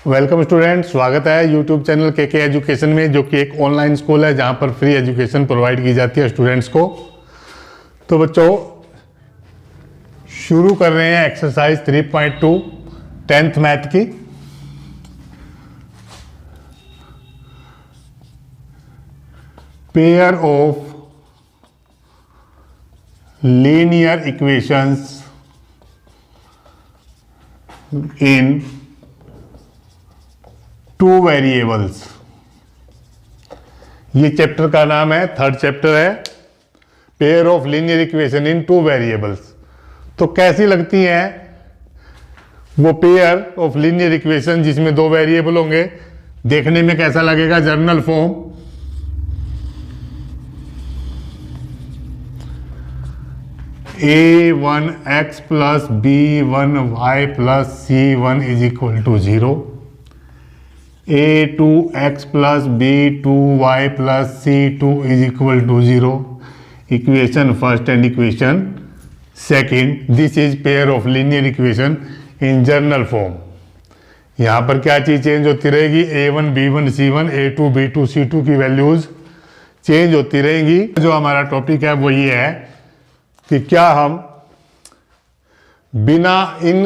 Welcome student, स्वागत है YouTube channel के एजुकेशन में, जो कि एक ऑनलाइन स्कूल है जहां पर फ्री एजुकेशन प्रोवाइड की जाती है स्टूडेंट्स को। तो बच्चों, शुरू कर रहे हैं एक्सरसाइज 3.2 10th मैथ की। Pair of linear equations in two variables. ये चैप्टर का नाम है, थर्ड चैप्टर है, pair of linear equation in two variables. तो कैसी लगती हैं वो पेयर ऑफ लीनियर इक्वेशन जिसमें दो वेरिएबल होंगे? देखने में कैसा लगेगा? General form a1x plus b1y plus c1 is equal to 0, a2x plus b2y plus c2 is equal to 0। Equation first and equation second, this is pair of linear equation in general form. यहाँ पर क्या चीज़ change होती रहेगी? a1 b1 c1 a2 b2 c2 की values change होती रहेंगी। जो हमारा टॉपिक है वो ये है कि क्या हम बिना इन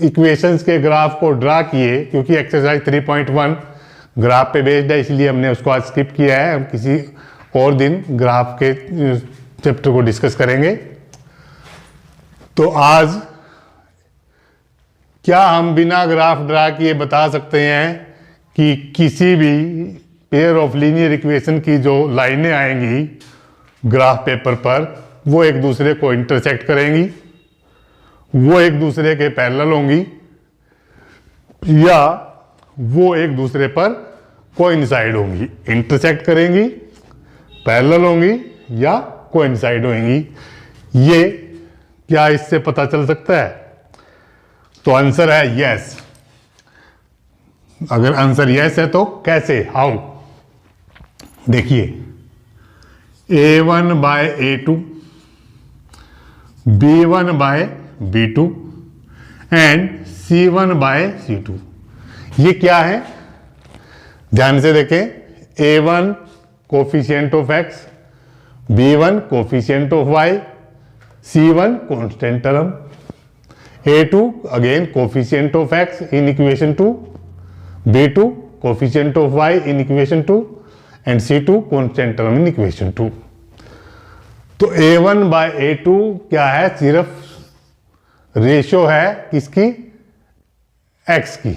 इक्वेशंस के ग्राफ को ड्रा किए, क्योंकि एक्सरसाइज 3.1 ग्राफ पे बेस्ड है इसलिए हमने उसको आज स्किप किया है। हम किसी और दिन ग्राफ के चैप्टर को डिस्कस करेंगे। तो आज क्या हम बिना ग्राफ ड्रा किए बता सकते हैं कि किसी भी पेयर ऑफ लीनियर इक्वेशन की जो लाइनें आएंगी ग्राफ पेपर पर वो एक दूसरे को इंटरसेक्ट करेंगी, वो एक दूसरे के पैरेलल होंगी, या वो एक दूसरे पर कोइंसाइड होंगी? इंटरसेक्ट करेंगी, पैरेलल होंगी या कोइंसाइड होंगी? ये क्या इससे पता चल सकता है? तो आंसर है यस। अगर आंसर यस है तो कैसे, हाउ? देखिए, a1 by a2, b1 by b2 and c1 by c2, ये क्या है? ध्यान से देखें। a1 coefficient of x, b1 coefficient of y, c1 constant term, a2 again coefficient of x in equation 2, b2 coefficient of y in equation 2 and c2 constant term in equation 2। तो a1 by a2 क्या है? सिर्फ ratio है किसकी? x की,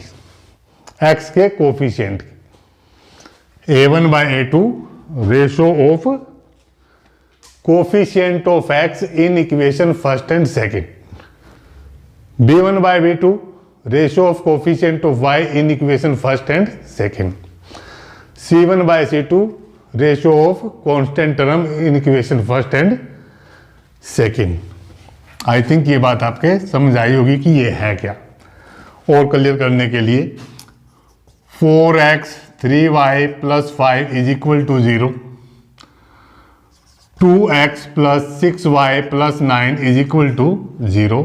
x के coefficient की। a1 by a2 ratio of coefficient of x in equation first and second, b1 by b2 ratio of coefficient of y in equation first and second, c1 by c2 ratio of constant term in equation first and second. I think ये बात आपके समझ आई होगी कि ये है क्या। और क्लियर करने के लिए 4x 3y plus 5 is equal to 0, 2x plus 6y plus 9 is equal to 0।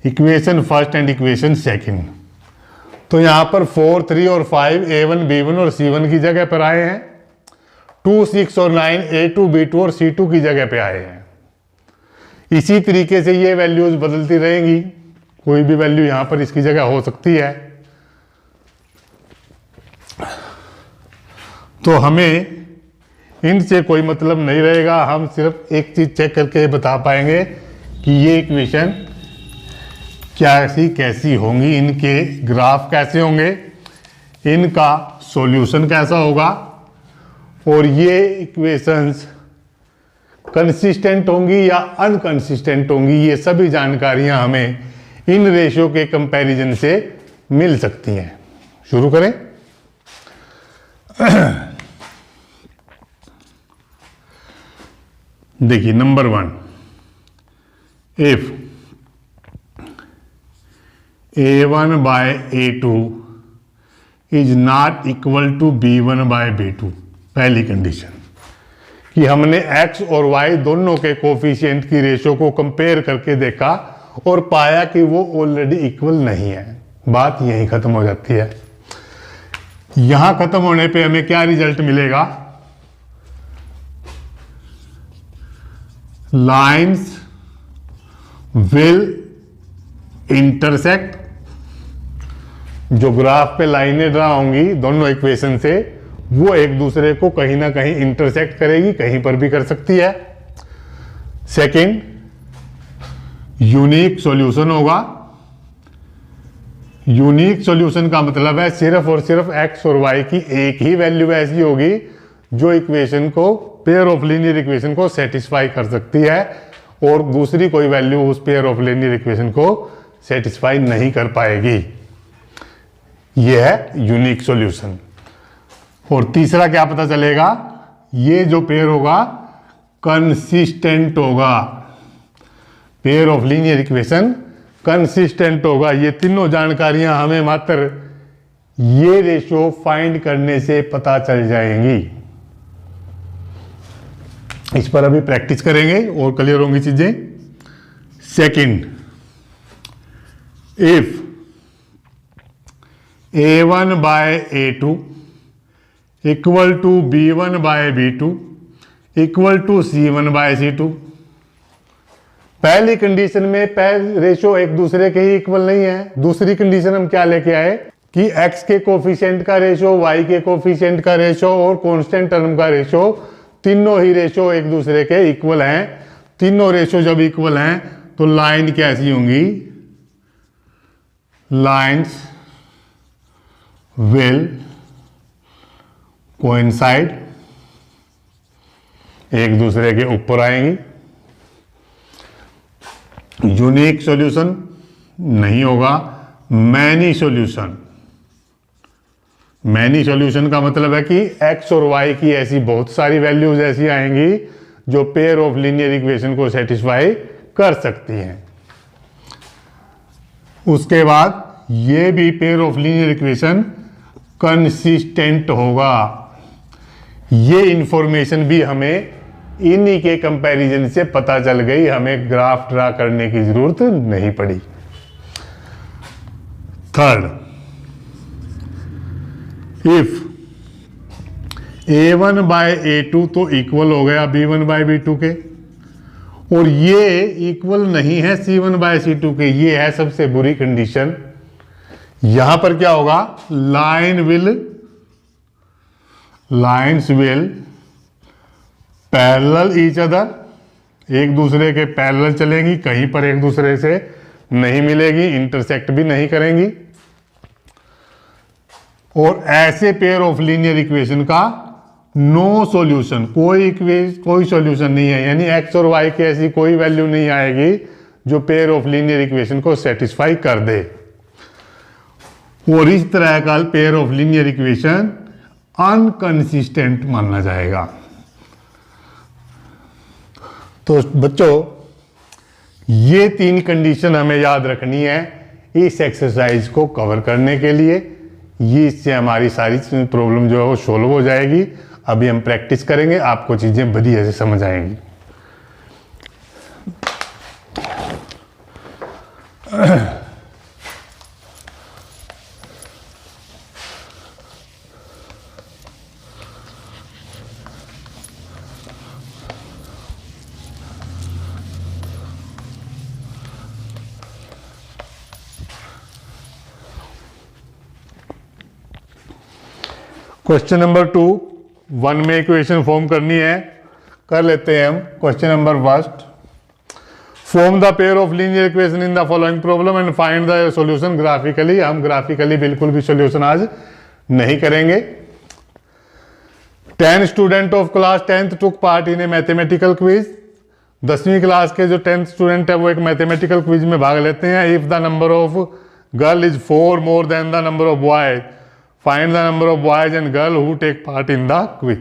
Equation first and equation second. तो यहाँ पर 4, 3 और 5 a1 b1 और c1 की जगह पर आए हैं, 2, 6 और 9 a2 b2 और c2 की जगह पे आए हैं। इसी तरीके से ये वैल्यूज बदलती रहेंगी, कोई भी वैल्यू यहां पर इसकी जगह हो सकती है। तो हमें इनसे कोई मतलब नहीं रहेगा, हम सिर्फ एक चीज चेक करके बता पाएंगे कि ये इक्वेशन कैसी होंगी, इनके ग्राफ कैसे होंगे, इनका सॉल्यूशन कैसा होगा, और ये इक्वेशंस कंसिस्टेंट होंगी या अनकंसिस्टेंट होंगी। ये सभी जानकारियां हमें इन रेशियो के कंपैरिजन से मिल सकती हैं। शुरू करें। देखिए, number 1, if a1 by a2 is not equal to b1 by b2। पहली कंडीशन कि हमने x और y दोनों के कोफिशिएंट की रेशो को कंपेयर करके देखा और पाया कि वो ऑलरेडी इक्वल नहीं है। बात यहीं खत्म हो जाती है। यहां खत्म होने पे हमें क्या रिजल्ट मिलेगा? लाइंस विल इंटरसेक्ट, जो ग्राफ पे लाइनें ड्रा होंगी दोनों इक्वेशन से, वो एक दूसरे को कहीं ना कहीं इंटरसेक्ट करेगी, कहीं पर भी कर सकती है। सेकंड, यूनिक सॉल्यूशन होगा। यूनिक सॉल्यूशन का मतलब है सिर्फ और सिर्फ एक्स और वाई की एक ही वैल्यू ऐसी होगी जो इक्वेशन को, पेयर ऑफ लीनियर इक्वेशन को सेटिस्फाई कर सकती है, और दूसरी कोई वैल्यू उस पेयर ऑफ लीनियर इक्वेशन को सेटिस्फाई नहीं कर पाएगी। यह है यूनिक सॉल्यूशन। और तीसरा क्या पता चलेगा? ये जो पेयर होगा कंसिस्टेंट होगा, pair of linear equation consistent होगा। ये तीनों जानकारियां हमें मात्र ये रेशियो फाइंड करने से पता चल जाएंगी। इस पर अभी प्रैक्टिस करेंगे और क्लियर होंगी चीजें। Second, if A1 by A2 equal to B1 by B2 equal to C1 by C2। पहली कंडीशन में रेशियो एक दूसरे के ही इक्वल नहीं है। दूसरी कंडीशन हम क्या लेके आए कि x के कोफिशिएंट का रेशियो, y के कोफिशिएंट का रेशियो और कांस्टेंट टर्म का रेशियो, तीनों ही रेशियो एक दूसरे के इक्वल हैं। तीनों रेशियो जब इक्वल हैं तो लाइन कैसी होंगी? लाइन्स विल कोइंसाइड, एक दूसरे के ऊपर आएंगी। यूनिक सॉल्यूशन नहीं होगा, मैनी सॉल्यूशन। मैनी सॉल्यूशन का मतलब है कि x और y की ऐसी बहुत सारी वैल्यूज ऐसी आएंगी जो पेयर ऑफ लीनियर इक्वेशन को सेटिस्फाई कर सकती हैं। उसके बाद ये भी pair of linear equation consistent होगा। ये इंफॉर्मेशन भी हमें इन्हीं के कंपैरिजन से पता चल गई, हमें ग्राफ ड्रा करने की जरूरत नहीं पड़ी। Third, if A1 by A2 तो इक्वल हो गया B1 बाय B2 के, और ये इक्वल नहीं है C1 बाय C2 के। ये है सबसे बुरी कंडीशन। यहां पर क्या होगा? Lines will parallel each other, एक दूसरे के पैरेलल चलेंगी, कहीं पर एक दूसरे से नहीं मिलेगी, इंटरसेक्ट भी नहीं करेंगी। और ऐसे पेयर ऑफ लीनियर इक्वेशन का नो सॉल्यूशन, कोई सॉल्यूशन नहीं है, यानी एक्स और वाई की ऐसी कोई वैल्यू नहीं आएगी जो पेयर ऑफ लीनियर इक्वेशन को सेटिस्फाई कर दे। और इस तरह का pair of linear equation inconsistent माना जाएगा। तो बच्चों, ये तीन कंडीशन हमें याद रखनी है इस एक्सरसाइज को कवर करने के लिए। ये इससे हमारी सारी प्रॉब्लम जो है वो सोल्व हो जाएगी। अभी हम प्रैक्टिस करेंगे, आपको चीजें बढ़िया से समझ आएंगी। क्वेश्चन नंबर 2, 1 में इक्वेशन फॉर्म करनी है, कर लेते हैं हम। Question number 1, form the pair of linear equation in the following problem and find the solution graphically. हम ग्राफिकली बिल्कुल भी सॉल्यूशन आज नहीं करेंगे। 10 student of class 10th took part in A mathematical quiz. 10वीं क्लास के जो 10th स्टूडेंट है वो एक मैथमेटिकल क्विज में भाग लेते हैं। If the number of girl is 4 more than the number of boys, find the number of boys and girl who take part in the quiz.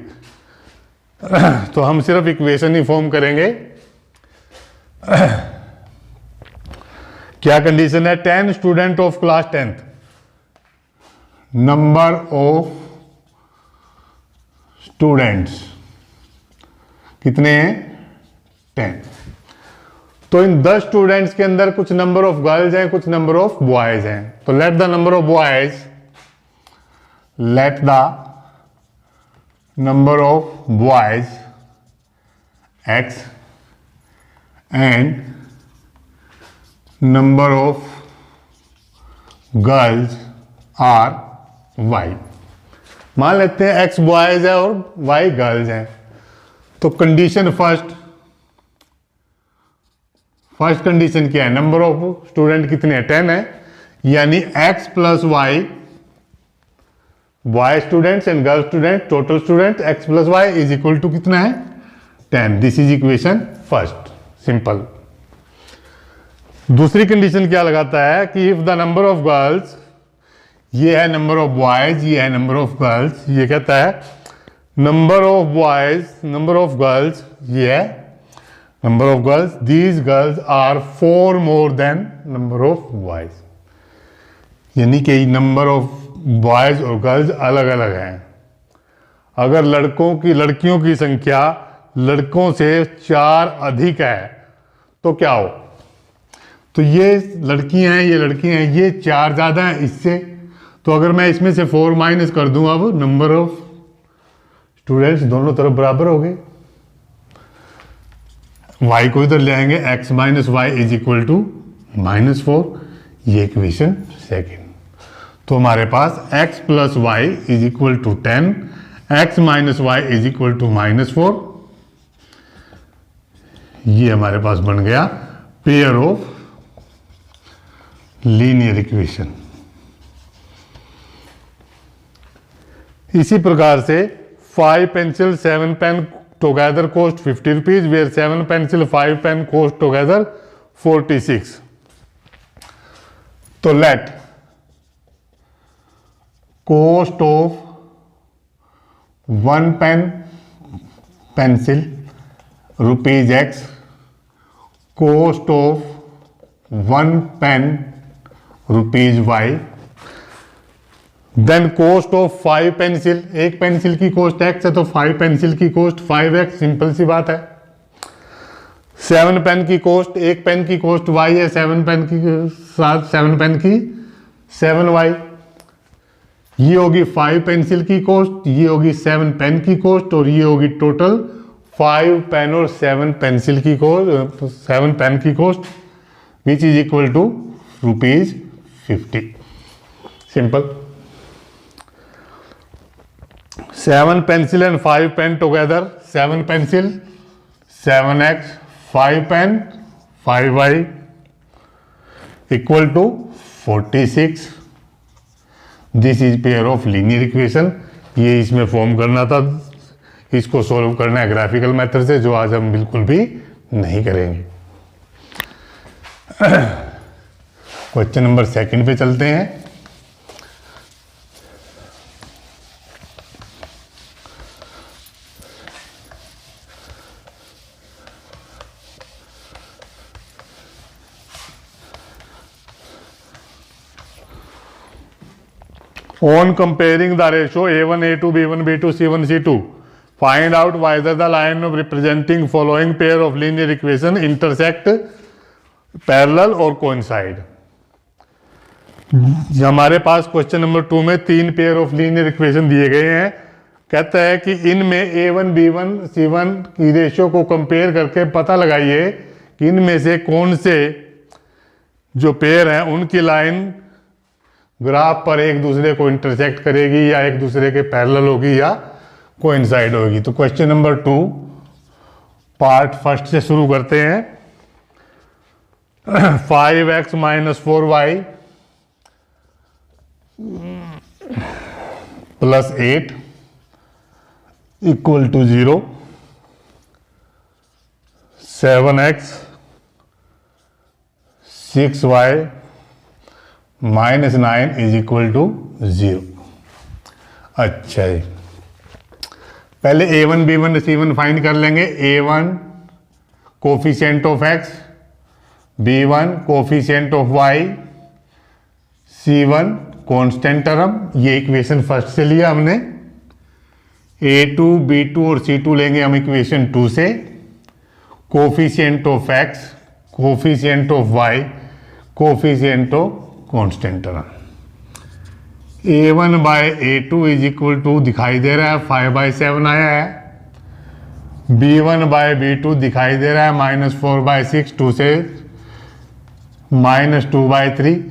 तो हम सिर्फ इक्वेशन ही फॉर्म करेंगे। क्या कंडीशन है? 10 student of class 10th, number of students कितने हैं? 10। तो इन 10 students के अंदर कुछ नंबर ऑफ गर्ल्स हैं, कुछ नंबर ऑफ बॉयज हैं। तो let the number of boys let the number of boys x and number of girls are y. मान लेते हैं x बॉयज है और y गर्ल्स हैं, तो कंडीशन फर्स्ट कंडीशन क्या है, नंबर ऑफ स्टूडेंट कितने हैं, 10 है, यानी x plus y, boy students and girl student, total student x plus y is equal to कितना है, 10। This is equation first, simple. दूसरी कंडीशन क्या लगाता है कि if the number of girls, ये है नंबर ऑफ बॉयज, ये है नंबर ऑफ गर्ल्स, ये कहता है number of boys, number of girls, ये है number of girls, these girls are 4 more than number of boys, यानी कि नंबर ऑफ बॉयज और गर्ल्स अलग अलग हैं। अगर लड़कियों की संख्या लड़कों से 4 अधिक है तो क्या हो, तो ये लड़कियां हैं, ये लड़कियां हैं, ये 4 ज़्यादा हैं इससे, तो अगर मैं इसमें से 4 माइनस कर दूं, अब नंबर ऑफ स्टूडेंट्स दोनों तरफ बराबर हो गए। y को इधर ले आएंगे, x minus y is equal to -4, ये इक्वेशन सेकेंड। तो हमारे पास x plus y is equal to 10, x minus y is equal to -4, ये हमारे पास बन गया पेयर ऑफ लीनियर इक्वेशन। इसी प्रकार से 5 pencil 7 pen together cost 50 rupees, where 7 pencil 5 pen cost together 46। तो let cost of 1 pencil rupees x, cost of 1 pen rupees y, then cost of 5 pencil, एक pencil की कॉस्ट x है तो 5 pencil की cost 5x, simple सी बात है। 7 pen की cost, एक पेन की कॉस्ट y है, 7 पेन की 7 पेन की 7y, ये होगी 5 पेंसिल की कॉस्ट, ये होगी 7 पेन की कॉस्ट, और ये होगी टोटल 5 पेन और 7 पेंसिल की कॉस्ट, 7 पेन की cost, which is equal to ₹50। Simple. 7 pencil and 5 pen together, 7 pencil 7x, 5 pen 5y equal to 46। This is pair of linear equation. ये इसमें फॉर्म करना था, इसको सॉल्व करना है ग्राफिकल मेथड से, जो आज हम बिल्कुल भी नहीं करेंगे। क्वेश्चन नंबर सेकंड पे चलते हैं। On comparing the ratio A1, A2, B1, B2, C1, C2, find out whether the line of representing following pair of linear equation intersect, parallel or coincide। हमारे पास क्वेश्चन नंबर 2 में 3 pair of linear equation दिए गए हैं। कहता है कि इनमें A1, B1, C1 की रेशियो को कंपेयर करके पता लगाइए कि इनमें से कौन से जो पेयर हैं उनकी लाइन ग्राफ पर एक दूसरे को इंटरसेक्ट करेगी, या एक दूसरे के पैरेलल होगी, या कोइंसाइड होगी। तो क्वेश्चन नंबर 2 पार्ट फर्स्ट से शुरू करते हैं। 5x minus 4y plus 8 equal to 0, 7x 6y -9 is equal to 0। अच्छा जी, पहले A1, B1, C1 फाइंड कर लेंगे। A1 coefficient of x, B1 coefficient of y, C1 constant term. ये इक्वेशन फर्स्ट से लिया हमने। A2, B2 और C2 लेंगे हम इक्वेशन 2 से। Coefficient of x, coefficient of y, coefficient of constant term. A1 by A2 is equal to दिखाई दे रहा है 5/7 आया है, B1 बाय B2 दिखाई दे रहा है -4/6, 2 से -2/3,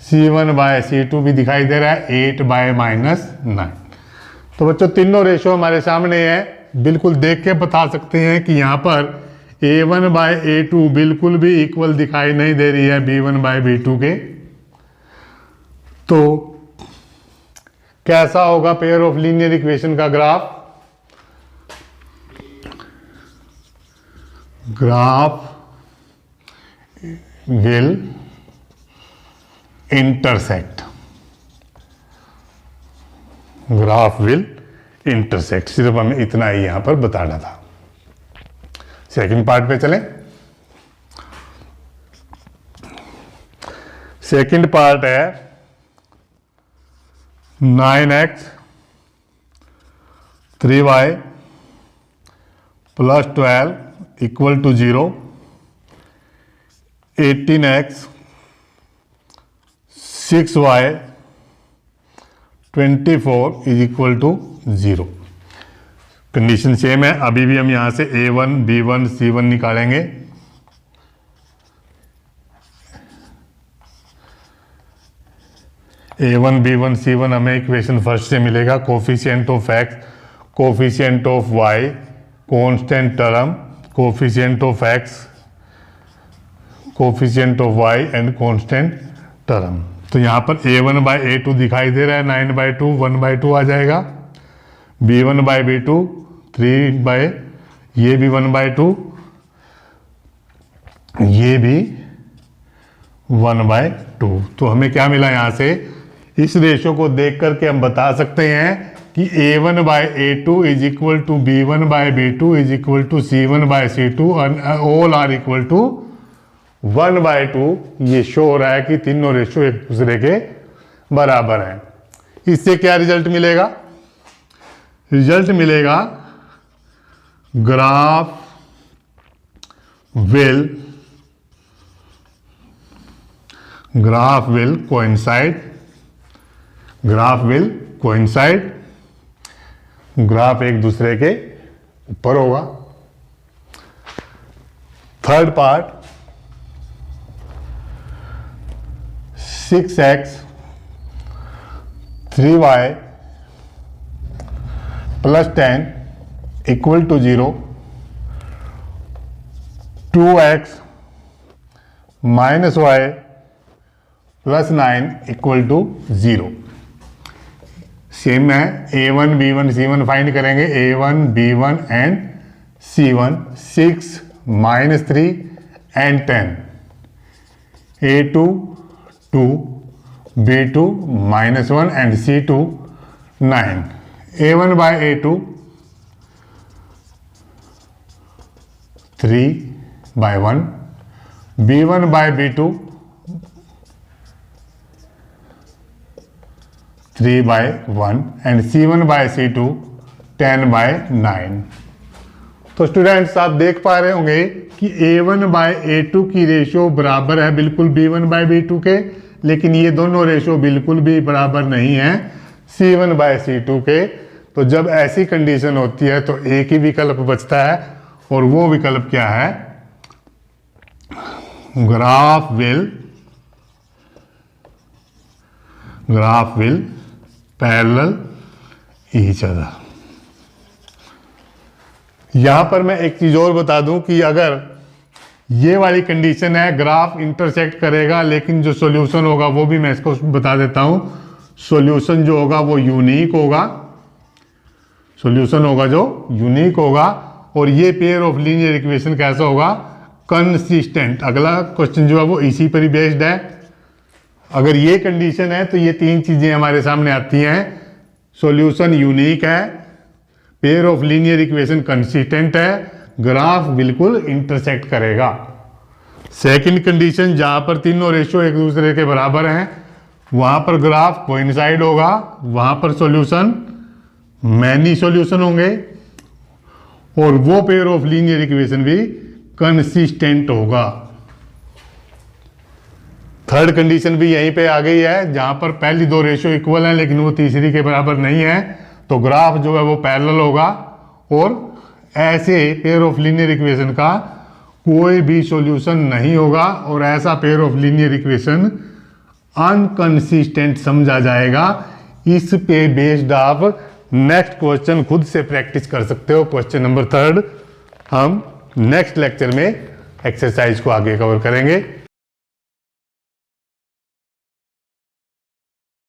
C1 बाय C2 भी दिखाई दे रहा है 8/-9। तो बच्चों तीनों रेशो हमारे सामने है, बिल्कुल देख के बता सकते हैं कि यहाँ पर A1 बाय A2 बिल्कुल भी इक्वल दिखाई नहीं दे रही है B1 बाय B2 के। तो कैसा होगा पेयर ऑफ लीनियर इक्वेशन का graph? Graph will intersect, graph will intersect, सिर्फ हमें इतना ही यहां पर बताना था। सेकंड पार्ट पे चलें। सेकंड पार्ट है 9x 3y + 12 = 0, 18x 6y 24 = 0। Condition same है। अभी भी हम यहां से A1 B1 C1 निकालेंगे। A1 B1 C1 हमें इक्वेशन फर्स्ट से मिलेगा। Coefficient of x, coefficient of y, constant term, coefficient of x, coefficient of y and constant term. तो यहाँ पर A1 बाय A2 दिखाई दे रहा है 9/2, 1/2 आ जाएगा। B1 बाय B2 3 बाय, ये भी 1/2, ये भी 1/2। तो हमें क्या मिला यहाँ से? इस रेशो को देख करके हम बता सकते हैं कि A1 by A2 is equal to B1 by B2 is equal to C1 by C2 all are equal to 1/2। ये शो हो रहा है कि तीनों रेशो एक दूसरे के बराबर हैं। इससे क्या रिजल्ट मिलेगा? रिजल्ट मिलेगा graph will coincide, graph will coincide, graph एक दूसरे के ऊपर होगा। Third part 6x 3y + 10 = 0, 2x - y + 9 = 0। Same है। A1 B1 C1 फाइंड करेंगे। A1 B1 and C1 6 - 3 and 10, A2 2, B2 -1 and C2 9। A1 by A2 3/1, B1 by B2 3/1 and C1 by C2 10/9। तो students आप देख पा रहे होंगे कि A1 by A2 की रेशो बराबर है बिल्कुल B1 बाय B2 के, लेकिन ये दोनों रेशो बिल्कुल भी बराबर नहीं है C1 बाय C2 के। तो जब ऐसी कंडीशन होती है तो एक ही विकल्प बचता है, और वो विकल्प क्या है? Graph will parallel each other. यहां पर मैं एक चीज और बता दूं कि अगर ये वाली कंडीशन है ग्राफ इंटरसेक्ट करेगा, लेकिन जो सॉल्यूशन होगा वो भी मैं इसको बता देता हूं। सॉल्यूशन जो होगा वो यूनिक होगा, सॉल्यूशन होगा जो यूनिक होगा। और ये पेयर ऑफ लीनियर इक्वेशन कैसा होगा? कंसिस्टेंट। अगला क्वेश्चन जो है वो इसी पर ही बेस्ड है। अगर ये कंडीशन है तो ये तीन चीजें हमारे सामने आती हैं। सॉल्यूशन यूनिक है, pair of linear equation consistent है, ग्राफ बिल्कुल इंटरसेक्ट करेगा। सेकंड कंडीशन जहां पर तीनों रेशो एक दूसरे के बराबर हैं वहां पर ग्राफ कोइंसाइड होगा, वहां पर सॉल्यूशन मैनी सॉल्यूशन होंगे, और वो पेयर ऑफ लीनियर इक्वेशन भी कंसिस्टेंट होगा। थर्ड कंडीशन भी यहीं पे आ गई है, जहां पर पहली दो रेशियो इक्वल हैं लेकिन वो तीसरी के बराबर नहीं है, तो ग्राफ जो है वो पैरेलल होगा और ऐसे पेयर ऑफ लीनियर इक्वेशन का कोई भी सॉल्यूशन नहीं होगा और ऐसा pair of linear equation inconsistent समझा जाएगा। इस पे बेस्ड आप नेक्स्ट क्वेश्चन खुद से प्रैक्टिस कर सकते हो। क्वेश्चन नंबर 3 हम नेक्स्ट लेक्चर में एक्सरसाइज को आगे कवर करेंगे।